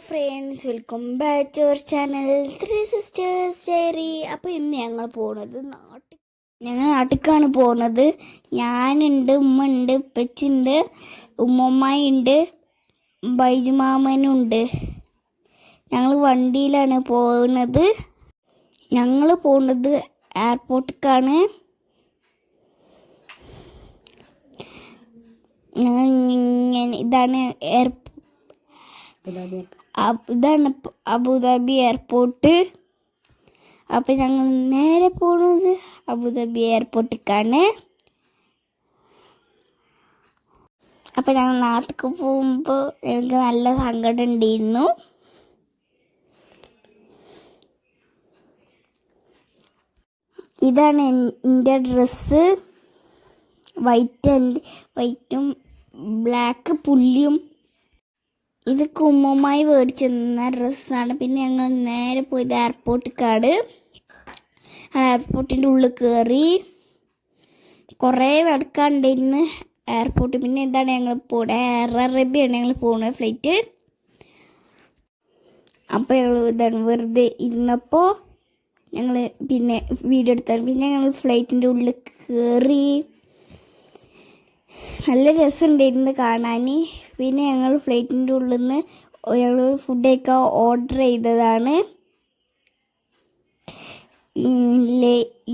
Friends, welcome back to our channel three sisters diary. അപ്പോൾ ഇന്ന് ഞങ്ങൾ പോകുന്നത് നാട്ടിലേക്കാണ് പോകുന്നത്. ഞാനുണ്ട്, ഉമ്മ ഉണ്ട്, ഉപ്പച്ചുണ്ട്, ഉമ്മമ്മയുണ്ട്, ബൈജുമാമനുണ്ട്. ഞങ്ങൾ വണ്ടിയിലാണ് പോകുന്നത്. ഞങ്ങൾ പോകുന്നത് എയർപോർട്ടിലേക്കാണ്. ഇതാണ് ഇതാണ് അബുദാബി എയർപോർട്ട്. അപ്പം ഞങ്ങൾ നേരെ പോകുന്നത് അബുദാബി എയർപോർട്ടിലേക്കാണ്. അപ്പം ഞങ്ങൾ നാട്ടിലേക്ക് പോകുമ്പോൾ ഞങ്ങൾക്ക് നല്ല സങ്കടം ഉണ്ടായിരുന്നു. ഇതാണ് എൻ്റെ ഡ്രസ്സ്. വൈറ്റും ബ്ലാക്ക് പുള്ളിയും. ഇതൊക്കെ ഉമ്മമായി മേടിച്ചെന്ന ഡ്രസ്സാണ്. പിന്നെ ഞങ്ങൾ നേരെ പോയത് എയർപോർട്ടിലേക്കാണ്. എയർപോർട്ടിൻ്റെ ഉള്ളിൽ കയറി കുറേ നടക്കാണ്ടായിരുന്നു എയർപോർട്ട്. പിന്നെ ഇതാണ് ഞങ്ങൾ പോകുന്നത്, എയർ അറേബ്യയാണ് ഞങ്ങൾ പോകുന്നത് ഫ്ലൈറ്റ്. അപ്പോൾ ഞങ്ങൾ ഇതാണ് വെറുതെ ഇരുന്നപ്പോൾ ഞങ്ങൾ പിന്നെ വീഡിയോ എടുത്താണ്. പിന്നെ ഞങ്ങൾ ഫ്ലൈറ്റിൻ്റെ ഉള്ളിൽ കയറി. നല്ല രസമുണ്ടായിരുന്നു കാണാൻ. പിന്നെ ഞങ്ങൾ ഫ്ലൈറ്റിൻ്റെ ഉള്ളിൽ നിന്ന് ഞങ്ങൾ ഫുഡൊക്കെ ഓർഡർ ചെയ്തതാണ്.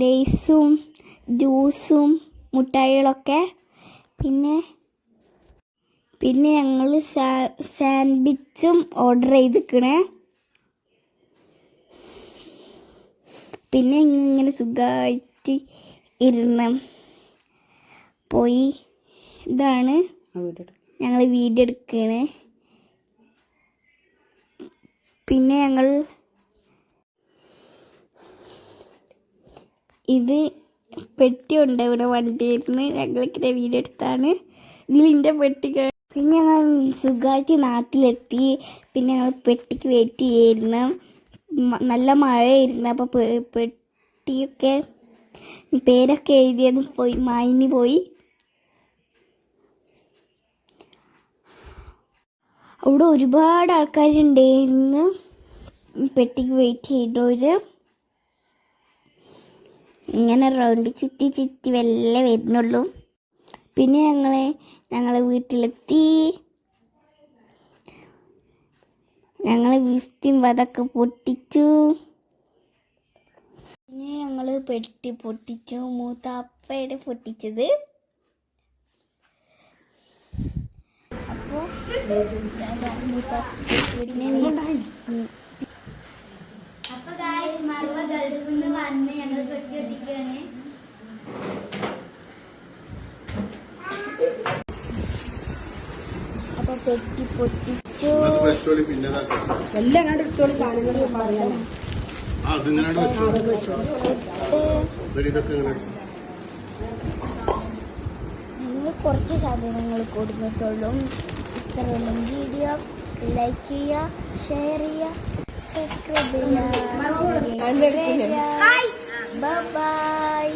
ലേസും ജ്യൂസും മുട്ടായികളൊക്കെ. പിന്നെ ഞങ്ങൾ സാൻഡ്വിച്ചും ഓർഡർ ചെയ്തിരിക്കണേ. പിന്നെ ഇങ്ങനെ സുഖമായിട്ട് ഇരുന്ന് പോയി. ഇതാണ് ഞങ്ങൾ വീഡിയോ എടുക്കണേ. പിന്നെ ഞങ്ങൾ ഇത് പെട്ടിയുണ്ട് ഇവിടെ വണ്ടിയിരുന്ന് ഞങ്ങളിങ്ങനെ വീഡിയോ എടുത്താണ്. ഇതിലിൻ്റെ പെട്ടി. പിന്നെ ഞങ്ങൾ സുഖമായിട്ട് നാട്ടിലെത്തി. പിന്നെ ഞങ്ങൾ പെട്ടിക്ക് വെയിറ്റ് ചെയ്യായിരുന്നു. നല്ല മഴയായിരുന്നു. അപ്പോൾ പെട്ടിയൊക്കെ പേരൊക്കെ എഴുതിയത് മായിന് പോയി. അവിടെ ഒരുപാട് ആൾക്കാരുണ്ടായിരുന്നു പെട്ടിക്ക് വെയിറ്റ് ചെയ്തവർ. ഇങ്ങനെ റൗണ്ട് ചുറ്റി വല്ല വരുന്നുള്ളൂ. പിന്നെ ഞങ്ങൾ വീട്ടിലെത്തി. ഞങ്ങൾ വിസ്തിയും അതൊക്കെ പൊട്ടിച്ചു. പിന്നെ ഞങ്ങൾ പെട്ടി പൊട്ടിച്ചു. മൂത്താപ്പയുടെ പൊട്ടിച്ചത്. അപ്പോൾ മറവ ഗൾഫിൽ നിന്ന് വന്ന് ഞങ്ങൾ പെട്ടി പൊട്ടിക്കുകയാണ്. അപ്പൊ പെട്ടി പൊട്ടിച്ചു. നിങ്ങൾ കുറച്ച് സാധനങ്ങൾ കൊടുത്തിട്ടുള്ളൂ. ഇത്രയൊന്നും വീഡിയോ ലൈക്ക് ചെയ്യുക, ഷെയർ ചെയ്യുക, സബ്സ്ക്രൈബ് ചെയ്യുക. ബൈ.